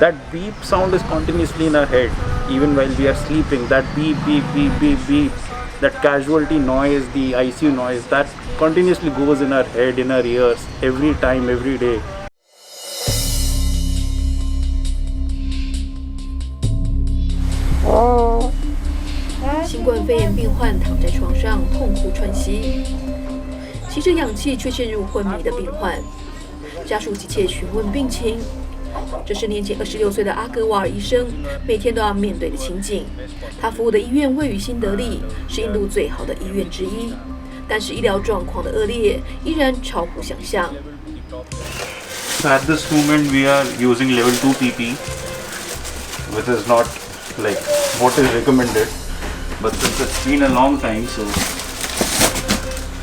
That beep sound is continuously in our head, even while we are sleeping. That beep, beep, beep, beep, beep. That casualty noise, the ICU noise, that continuously goes in our head, in our ears, every time, every day. 新冠肺炎病患躺在床上痛苦喘息，吸着氧气却陷入昏迷的病患，家属急切询问病情。这是年仅26岁的阿格瓦尔医生每天都要面对的情景。他服务的医院位于新德里，是印度最好的医院之一，但是医疗状况的恶劣依然超乎想象。So at this moment, we are using level 2 PP, which is not like what is recommended. But since it's been a long time, so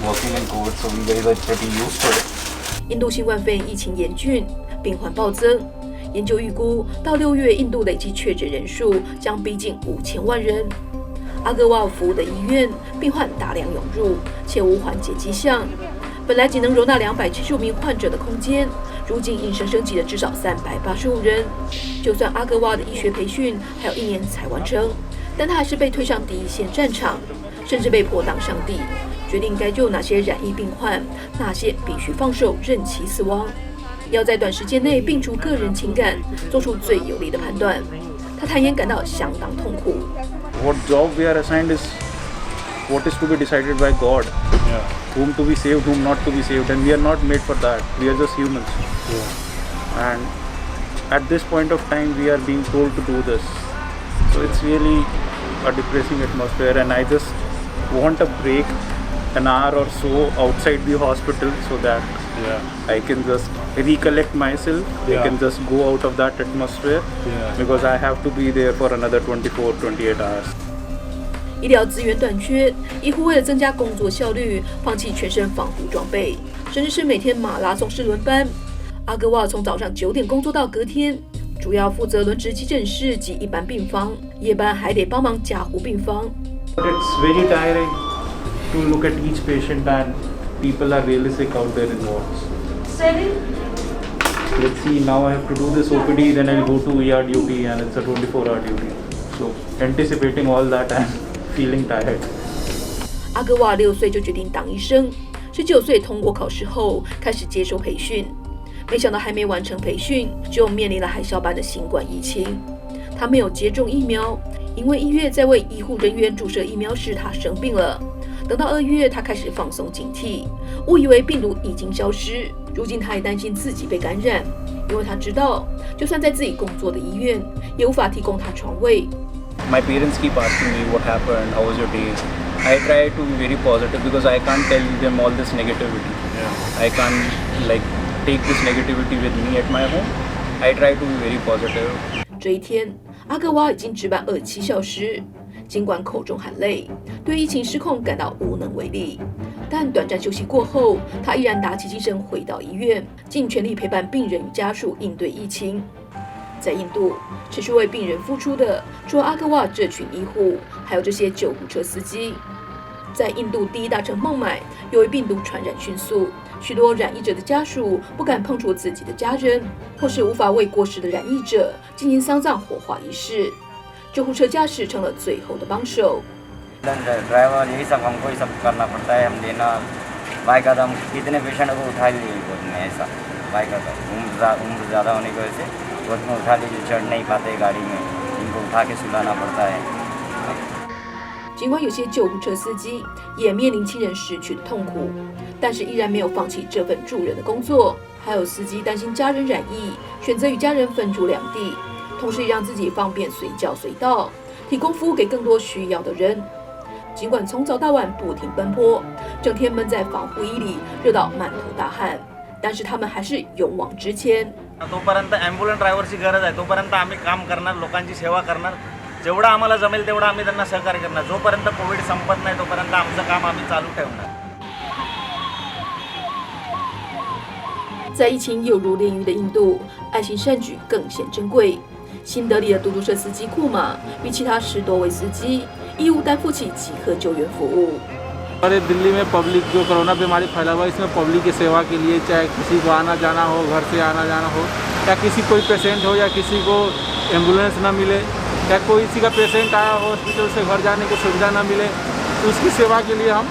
working in COVID, so we guys are pretty used to it. 印度新冠肺炎疫情严峻，病患暴增。研究预估，到6月，印度累计确诊人数将逼近5000万人。阿格瓦尔服务的医院，病患大量涌入，且无缓解迹象。本来仅能容纳275名患者的空间，如今应声升级了至少385人。就算阿格瓦尔的医学培训还有1年才完成，但他还是被推上第一线战场，甚至被迫当上帝，决定该救哪些染疫病患，哪些必须放手任其死亡。要在短时间内摒除个人情感，做出最有利的判断。他坦言感到相当痛苦。What job we are assigned is what is to be decided by God. Yeah. Whom to be saved, whom not to be saved, and we are not made for that. We are just humans. Yeah. And at this point of time, we are being told to do this. So it's really a depressing atmosphere, and I just want a break, an hour or so outside the hospital, so that I can just recollect myself. I can just go out of that atmosphere, because I have to be there for another 24-28 hours. 医疗资源短缺，医护为了增加工作效率，放弃全身防护装备，甚至是每天马拉松式轮班。阿格瓦尔从早上9点工作到隔天，主要负责轮值急诊室及一般病房，夜班还得帮忙加护病房。But it's very tiring to look at each patient, and people are really sick out there in wards. Let's see, now I have to do this OPD, then I'll go to ER duty, and it's a 24-hour duty. So anticipating all that and feeling tired. 阿格瓦尔6岁就决定当医生，19岁通过考试后开始接受培训，没想到还没完成培训，就面临了海啸般的新冠疫情。他没有接种疫苗，因为1月在为医护人员注射疫苗时他生病了。等到2月，他开始放松警惕，误以为病毒已经消失。如今他也担心自己被感染，因为他知道，就算在自己工作的医院，也无法提供他床位。My parents keep asking me what happened, how was your day. I try to be very positive because I can't tell them all this negativity. I can't take this negativity with me at my home. I try to be very positive. 这一天，阿格瓦尔已经值班27小时，尽管口中含泪，对疫情失控感到无能为力，但短暂休息过后，他依然打起精神回到医院，尽全力陪伴病人与家属应对疫情。在印度，持续为病人付出的，除了阿格瓦尔这群医护，还有这些救护车司机。在印度第一大城孟买，由于病毒传染迅速，许多染疫者的家属不敢碰触自己的家人，或是无法为过世的染疫者进行丧葬火化仪式。救护车驾驶成了最后的帮手。ड्राइवर यही सब हमको ही सब करना पड़ता है, हम देना बाकायदा कितने पेशेंट को उठा लीजिए गोद में, ऐसा बाकायदा उम्र ज़्यादा होने की वजह से गोद में उठा लीजिए, चढ़ नहीं पाते गाड़ी में, इनको उठा के सुलाना पड़ता है। 尽管有些救护车司机也面临亲人逝去的痛苦，但是依然没有放弃这份助人的工作。还有司机担心家人染疫，选择与家人分住两地，同时也让自己方便随叫随到，提供服务给更多需要的人。尽管从早到晚不停奔波，整天闷在防护衣里，热到满头大汗，但是他们还是勇往直前。तोपर्यंत ॲम्ब्युलन्स ड्रायव्हरची गरज आहे, तोपर्यंत आम्ही काम करणार, लोकांची सेवा करणार, जेवढं आम्हाला जमेल तेवढं आम्ही त्यांना सहकार्य करणार. जोपर्यंत कोविड संपत नाही तोपर्यंत आमचं काम आम्ही चालू ठेवणार. 在疫情犹如炼狱的印度，爱心善举更显珍贵。新德里的嘟嘟车司机库马与其他10多位司机义务担负起即刻救援服务。 हमारे दिल्ली में पब्लिक जो कोरोना बीमारी फैला हुआ है, इसमें पब्लिक की सेवा के लिए चाहे किसी को आना जाना हो, घर से आना जाना हो, या किसी कोई पेशेंट हो या किसी को एम्बुलेंस ना मिले या कोई किसी का पेशेंट आया हो हॉस्पिटल से घर जाने की सुविधा ना मिले, तो उसकी सेवा के लिए हम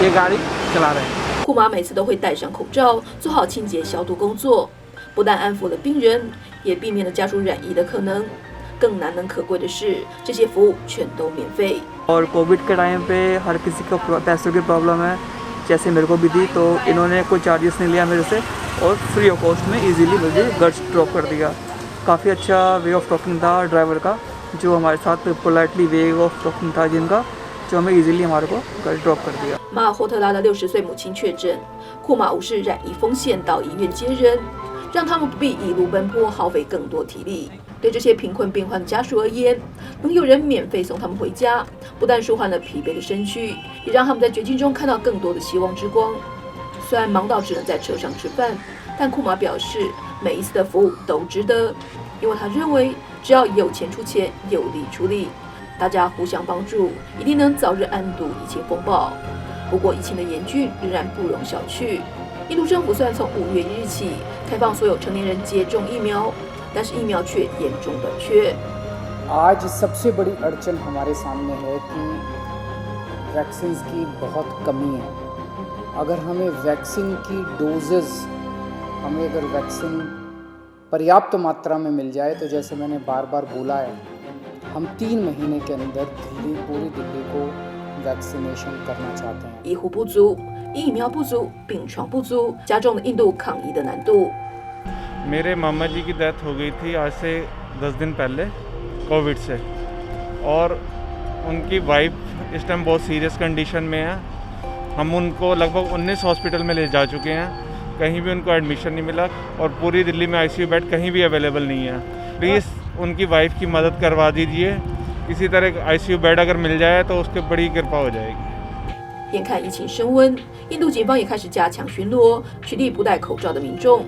ये गाड़ी चला रहे हैं।库马每次都会戴上口罩，做好清洁消毒工作，不但安抚了病人，也避免了家属染疫的可能。更难能可贵的是，这些服务全都免费。 और कोविड के टाइम पे हर किसी को पैसों की प्रॉब्लम है, जैसे मेरे को भी थी, तो इन्होंने कोई चार्जेस नहीं लिया मेरे से और फ्री ऑफ कॉस्ट में इजीली मुझे घर ड्रॉप कर दिया। काफ़ी अच्छा वे ऑफ टॉकिंग था ड्राइवर का, जो हमारे साथ पोलाइटली वे ऑफ टॉकिंग था जिनका, जो हमें इजीली हमारे को घर ड्रॉप कर दिया। 马尔霍特拉的60岁母亲确诊，库马无视染疫风险到医院接人，让他们不必一路奔波，耗费更多体力。对这些贫困病患的家属而言，能有人免费送他们回家，不但舒缓了疲惫的身躯，也让他们在绝境中看到更多的希望之光。虽然忙到只能在车上吃饭，但库马表示，每一次的服务都值得，因为他认为只要有钱出钱，有力出力，大家互相帮助，一定能早日安度疫情风暴。不过，疫情的严峻仍然不容小觑。印度政府虽然从5月1日起开放所有成年人接种疫苗，但是疫苗却严重短缺。 आज सबसे बड़ी अड़चन हमारे सामने है कि वैक्सीन की बहुत कमी है। अगर हमें वैक्सीन की डोजेस हमें अगर वैक्सीन पर्याप्त मात्रा में मिल जाए तो जैसे मैंने बार बार बोला है, हम 3 महीने के अंदर पूरी दिल्ली को वैक्सीनेशन करना चाहते हैं। 医护不足、疫苗不足、病床不足，加重了印度抗疫的难度。 मेरे मामा जी की डेथ हो गई थी आज से 10 दिन पहले कोविड से, और उनकी वाइफ इस टाइम बहुत सीरियस कंडीशन में है। हम उनको लगभग 19 हॉस्पिटल में ले जा चुके हैं, कहीं भी उनको एडमिशन नहीं मिला और पूरी दिल्ली में आईसीयू बेड कहीं भी अवेलेबल नहीं है। प्लीज़ उनकी वाइफ की मदद करवा दीजिए, किसी तरह आईसीयू बेड अगर मिल जाए तो उसकी बड़ी कृपा हो जाएगी। 眼看疫情升温，印度警方也开始加强巡逻，取缔不戴口罩的民众。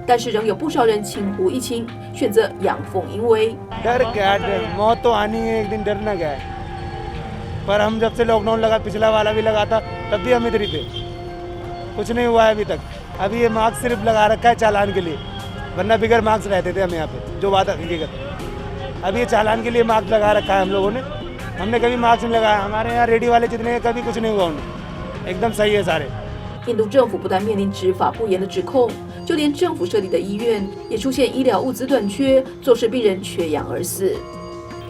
但是仍有不少人轻忽疫情，选择阳奉阴违。 डर क्या डर, मौत तो आनी है एक दिन, डरना क्या है। पर हम जब से लॉकडाउन लगा, पिछला वाला भी लगा था, तब भी हम इधर ही थे, कुछ नहीं हुआ है अभी तक। अभी ये मास्क सिर्फ लगा रखा है चालान के लिए, वरना बिगर मास्क रहते थे हम यहाँ पे, जो बात हकीकत। अभी ये चालान के लिए मास्क लगा रखा है हम लोगों ने, हमने कभी मास्क नहीं लगाया। हमारे यहाँ रेडी वाले जितने हैं कभी कुछ नहीं हुआ उन्हें, एकदम सही है सारे। 印度政府不但面临执法不严的指控，就连政府设立的医院也出现医疗物资短缺，坐视病人缺氧而死。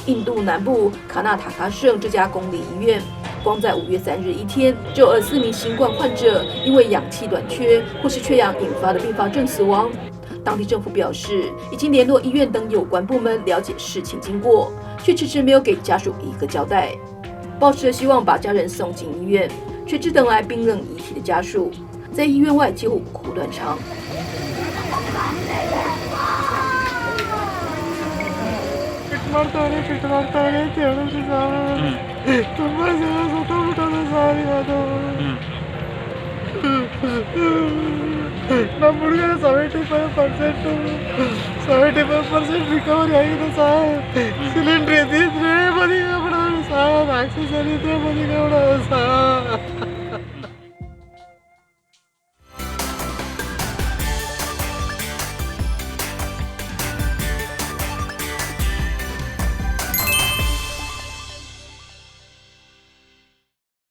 印度南部卡纳塔卡省这家公立医院，光在5月3日一天，就有24名新冠患者因为氧气短缺或是缺氧引发的并发症死亡。当地政府表示，已经联络医院等有关部门了解事情经过，却迟迟没有给家属一个交代。抱持着希望把家人送进医院，却只等来冰冷遗体的家属，在医院外几乎哭断肠。 75% रिकवरी आएगी साहब, सिलेंडर इतने बड़ी कपड़ा साहब, ऑक्सीजन इतने बड़ी कपड़ा साहब।